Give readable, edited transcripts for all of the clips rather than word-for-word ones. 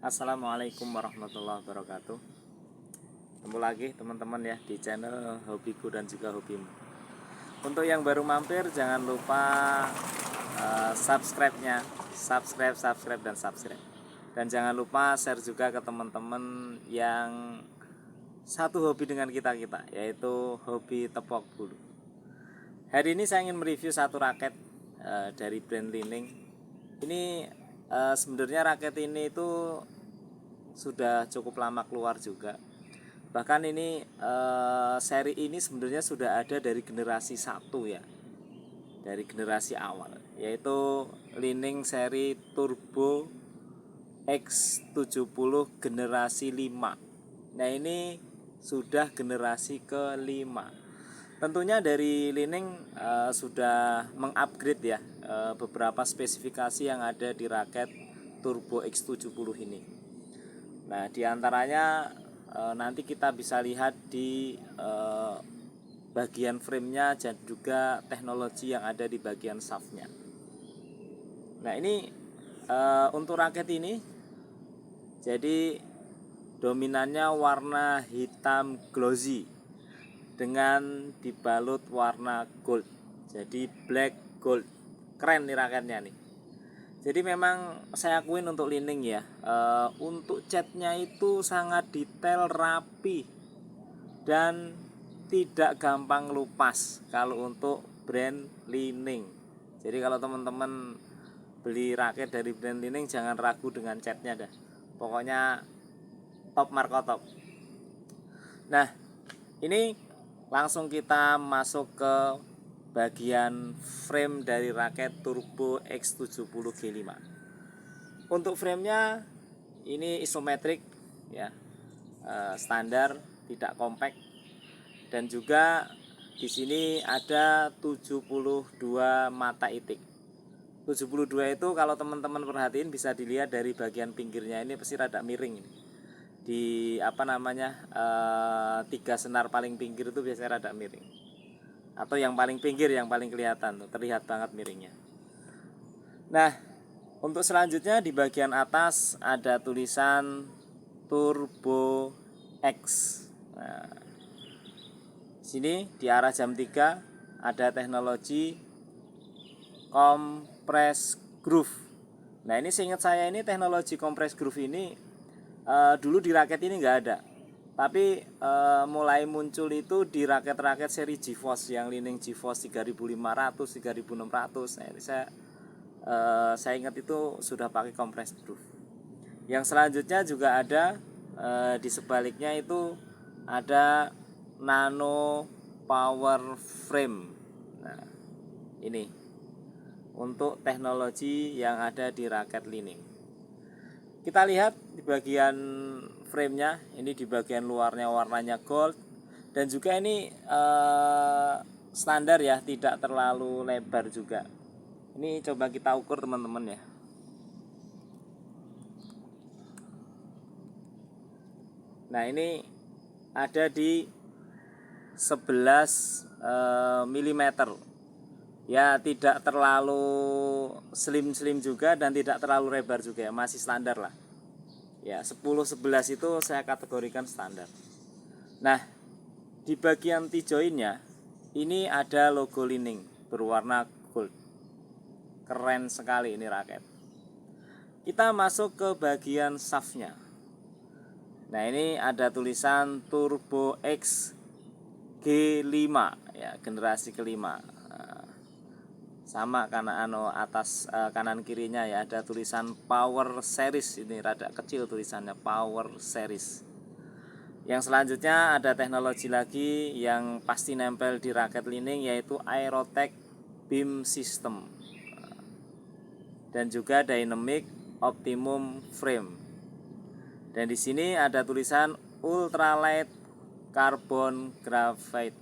Assalamualaikum warahmatullahi wabarakatuh. Ketemu lagi teman-teman ya di channel Hobiku dan juga Hobimu. Untuk yang baru mampir jangan lupa subscribe-nya, subscribe dan subscribe. Dan jangan lupa share juga ke teman-teman yang satu hobi dengan kita, yaitu hobi tepok bulu. Hari ini saya ingin mereview satu raket dari brand Li-Ning. Ini sebenarnya raket ini itu sudah cukup lama keluar juga. Bahkan ini seri ini sebenarnya sudah ada dari generasi 1 ya. Dari generasi awal, yaitu Li-Ning seri Turbo X70 generasi 5. Nah, ini sudah generasi ke-5. Tentunya dari Li-Ning sudah mengupgrade ya beberapa spesifikasi yang ada di raket Turbo X70 ini. Nah, diantaranya nanti kita bisa lihat di bagian framenya dan juga teknologi yang ada di bagian shaftnya. Nah, ini untuk raket ini, jadi dominannya warna hitam glossy dengan dibalut warna gold. Jadi black gold. Keren nih raketnya nih. Jadi memang saya akuin untuk Li-Ning ya, untuk catnya itu sangat detail, rapi, dan tidak gampang lupas kalau untuk brand Li-Ning. Jadi kalau teman-teman beli raket dari brand Li-Ning jangan ragu dengan catnya dah. Pokoknya top marko top. Nah, ini langsung kita masuk ke bagian frame dari raket Turbo X70 G5. Untuk framenya ini isometrik ya, standar, tidak compact. Dan juga di sini ada 72 mata itik. 72 itu kalau teman-teman perhatiin bisa dilihat dari bagian pinggirnya, ini pasti rada miring ini. Di tiga senar paling pinggir itu biasanya rada miring, atau yang paling pinggir yang paling kelihatan tuh, terlihat banget miringnya. Nah, untuk selanjutnya di bagian atas ada tulisan Turbo X. Nah, sini di arah jam 3 ada teknologi compress groove. Nah, ini seingat saya ini teknologi compress groove ini dulu di raket ini nggak ada, tapi mulai muncul itu di raket-raket seri GeForce yang Li-Ning GeForce 3500, 3600. Nah, ini saya ingat itu sudah pakai compress groove. Yang selanjutnya juga ada di sebaliknya itu ada nano power frame. Nah, ini untuk teknologi yang ada di raket Li-Ning. Kita lihat di bagian framenya, ini di bagian luarnya warnanya gold, dan juga ini standar ya, tidak terlalu lebar juga. Ini coba kita ukur teman-teman ya. Nah, ini ada di 11 mm ya, tidak terlalu slim juga dan tidak terlalu lebar juga ya, masih standar lah ya. 10-11 itu saya kategorikan standar. Nah, di bagian T-joinnya ini ada logo Li-Ning berwarna gold. Keren sekali ini raket. Kita masuk ke bagian shaftnya. Nah, ini ada tulisan Turbo X G5 ya, generasi kelima. Sama karena atas kanan kirinya ya ada tulisan Power Series, ini rada kecil tulisannya Power Series. Yang selanjutnya ada teknologi lagi yang pasti nempel di raket Li-Ning, yaitu Aerotech Beam System dan juga Dynamic Optimum Frame. Dan di sini ada tulisan Ultralight Carbon Graphite,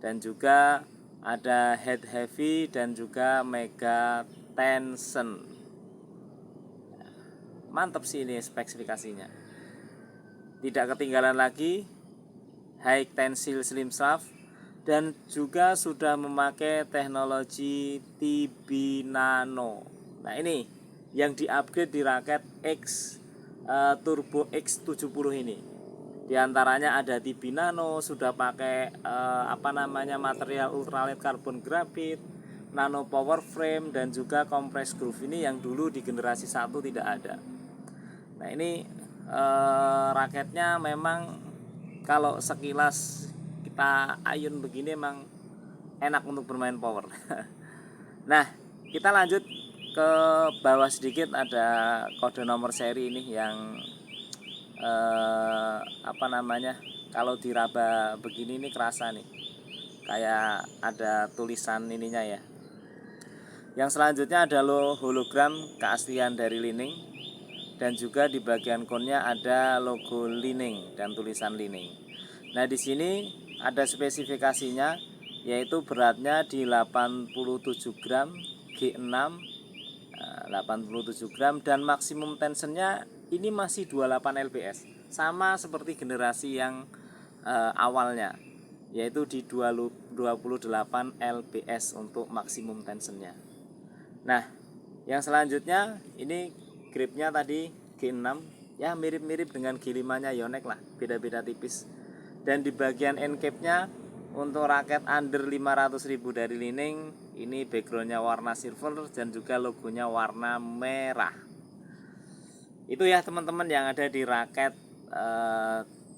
dan juga ada head heavy dan juga mega tension. Mantap sih ini spesifikasinya. Tidak ketinggalan lagi high tensile slim shaft, dan juga sudah memakai teknologi TB Nano. Nah, ini yang di-upgrade di raket X Turbo X70 ini. Di antaranya ada TB Nano, sudah pakai material ultralight carbon graphite, nano power frame, dan juga compress groove ini yang dulu di generasi 1 tidak ada. Nah ini raketnya memang kalau sekilas kita ayun begini emang enak untuk bermain power. Nah kita lanjut ke bawah sedikit, ada kode nomor seri ini yang kalau diraba begini ini kerasa nih, kayak ada tulisan ininya ya. Yang selanjutnya ada hologram keaslian dari Li-Ning, dan juga di bagian konnya ada logo Li-Ning dan tulisan Li-Ning. Nah di sini ada spesifikasinya, yaitu beratnya di 87 gram G6, 87 gram, dan maksimum tensionnya ini masih 28 lbs, sama seperti generasi yang awalnya, yaitu di 28 lbs untuk maksimum tensionnya. Nah yang selanjutnya ini gripnya tadi G6, ya mirip-mirip dengan G5 nya Yonex lah, beda-beda tipis. Dan di bagian end cap-nya untuk raket under 500.000 dari Li-Ning, ini backgroundnya warna silver dan juga logonya warna merah. Itu ya teman-teman yang ada di raket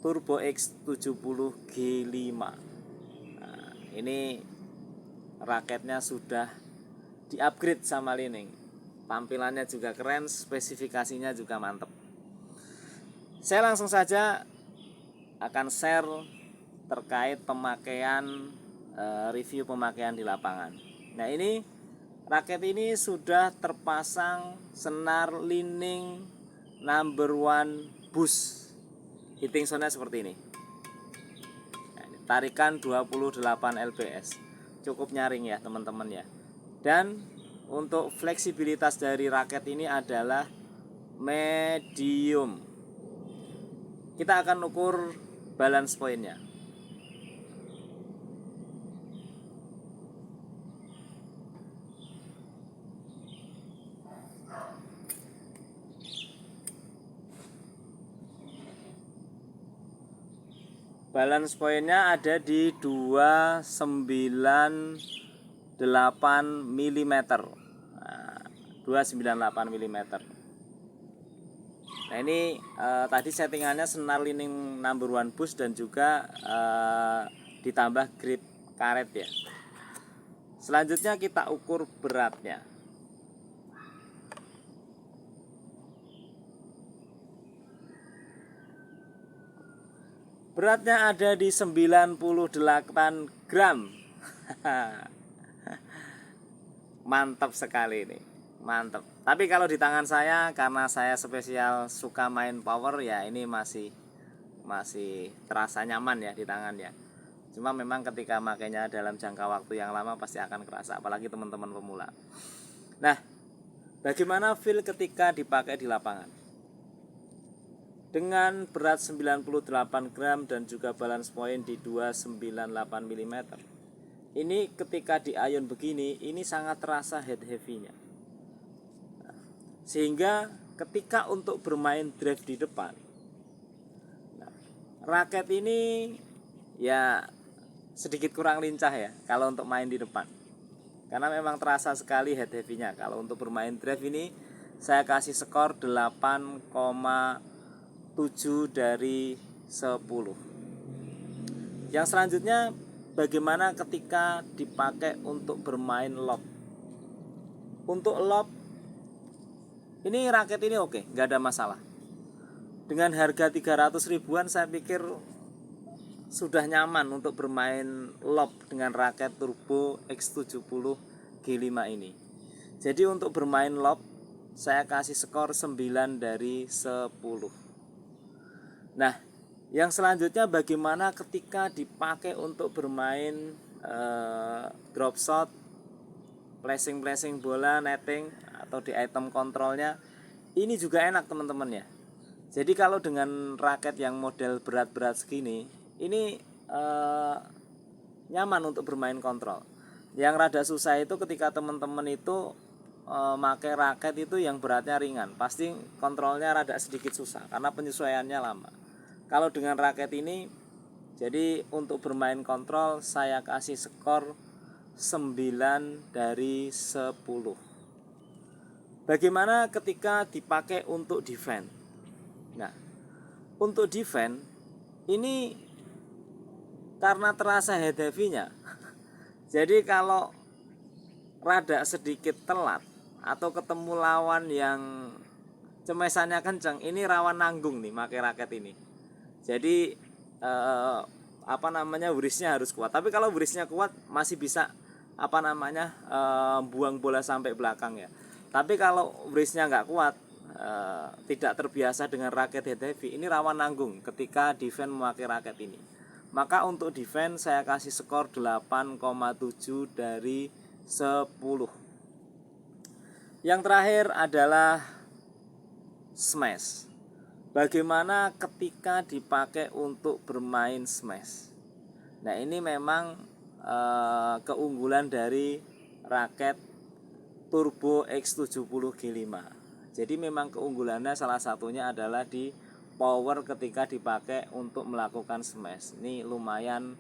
Turbo X70 G5. Nah, ini raketnya sudah di-upgrade sama Li-Ning. Tampilannya juga keren, spesifikasinya juga mantep. Saya langsung saja akan share terkait pemakaian, review pemakaian di lapangan. Nah ini raket ini sudah terpasang senar Li-Ning number 1 boost. Hitting soundnya seperti ini. Nah, ini tarikan 28 lbs, cukup nyaring ya teman-teman ya. Dan untuk fleksibilitas dari raket ini adalah medium. Kita akan ukur balance pointnya. Balance pointnya ada di 298 mm. Nah, 298 mm. Nah ini tadi settingannya senar Li-Ning number 1 boost dan juga ditambah grip karet ya. Selanjutnya kita ukur beratnya. Beratnya ada di 98 gram. Mantap sekali ini, mantap. Tapi kalau di tangan saya, karena saya spesial suka main power ya, ini masih terasa nyaman ya di tangan ya. Cuma memang ketika makainya dalam jangka waktu yang lama pasti akan kerasa, apalagi teman-teman pemula. Nah, bagaimana feel ketika dipakai di lapangan? Dengan berat 98 gram dan juga balance point di 298 mm, ini ketika di iron begini, ini sangat terasa head heavy-nya. Sehingga ketika untuk bermain drive di depan, raket ini ya sedikit kurang lincah ya kalau untuk main di depan, karena memang terasa sekali head heavy-nya. Kalau untuk bermain drive ini saya kasih skor 8,7 dari 10. Yang selanjutnya, bagaimana ketika dipakai untuk bermain lob? Untuk lob ini raket ini oke, nggak ada masalah. Dengan harga 300 ribuan saya pikir sudah nyaman untuk bermain lob dengan raket Turbo X70 G5 ini. Jadi untuk bermain lob saya kasih skor 9 dari 10. Nah, yang selanjutnya bagaimana ketika dipakai untuk bermain drop shot, flashing bola, netting, atau di item kontrolnya. Ini juga enak teman-teman ya. Jadi kalau dengan raket yang model berat-berat segini, ini nyaman untuk bermain kontrol. Yang rada susah itu ketika teman-teman itu pakai raket itu yang beratnya ringan, pasti kontrolnya rada sedikit susah karena penyesuaiannya lama. Kalau dengan raket ini, jadi untuk bermain kontrol saya kasih skor 9 dari 10. Bagaimana ketika dipakai untuk defense? Nah, untuk defense ini karena terasa head heavy-nya. Jadi kalau rada sedikit telat atau ketemu lawan yang cemesannya kenceng, ini rawan nanggung nih pakai raket ini. Jadi wristnya harus kuat. Tapi kalau wristnya kuat masih bisa buang bola sampai belakang ya. Tapi kalau wristnya nggak kuat, tidak terbiasa dengan raket head heavy, ini rawan nanggung ketika defense memakai raket ini. Maka untuk defense saya kasih skor 8,7 dari 10. Yang terakhir adalah smash. Bagaimana ketika dipakai untuk bermain smash? Nah, ini memang keunggulan dari raket Turbo X70 G5. Jadi memang keunggulannya salah satunya adalah di power ketika dipakai untuk melakukan smash. Ini lumayan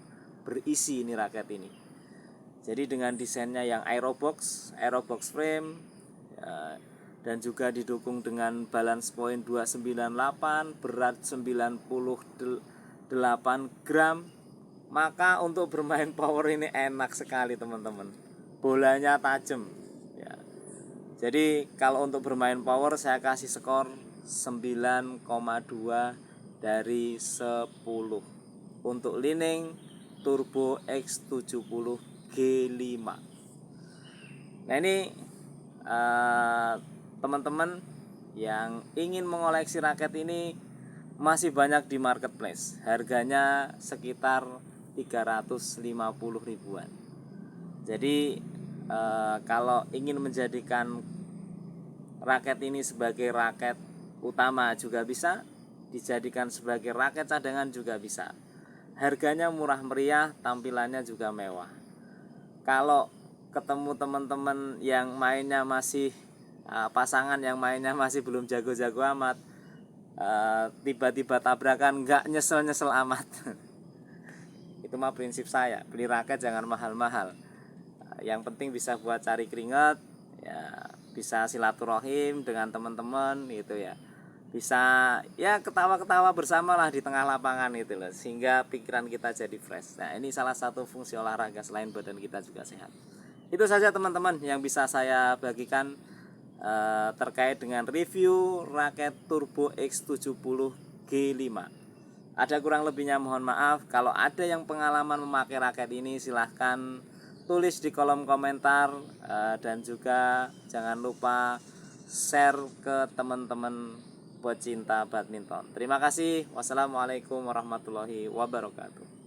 berisi ini raket ini. Jadi dengan desainnya yang aerobox frame dan juga didukung dengan balance point 298, berat 98 gram, maka untuk bermain power ini enak sekali teman-teman. Bolanya tajam ya. Jadi kalau untuk bermain power saya kasih skor 9,2 dari 10 untuk Li-Ning Turbo X70 G5. Nah, ini teman-teman yang ingin mengoleksi raket ini masih banyak di marketplace. Harganya sekitar 350 ribuan. Jadi kalau ingin menjadikan raket ini sebagai raket utama juga bisa, dijadikan sebagai raket cadangan juga bisa. Harganya murah meriah, tampilannya juga mewah. Kalau ketemu teman-teman yang mainnya masih pasangan yang mainnya masih belum jago-jago amat, tiba-tiba tabrakan, nggak nyesel-nyesel amat. Itu mah prinsip saya, beli raket jangan mahal-mahal. Yang penting bisa buat cari keringat ya, bisa silaturahim dengan teman-teman gitu ya, bisa ya ketawa-ketawa bersama lah di tengah lapangan gitu loh, sehingga pikiran kita jadi fresh. Nah, ini salah satu fungsi olahraga selain badan kita juga sehat. Itu saja teman-teman yang bisa saya bagikan terkait dengan review raket Turbo X70 G5. Ada kurang lebihnya mohon maaf. Kalau ada yang pengalaman memakai raket ini silahkan tulis di kolom komentar, dan juga jangan lupa share ke teman-teman pecinta badminton. Terima kasih. Wassalamualaikum warahmatullahi wabarakatuh.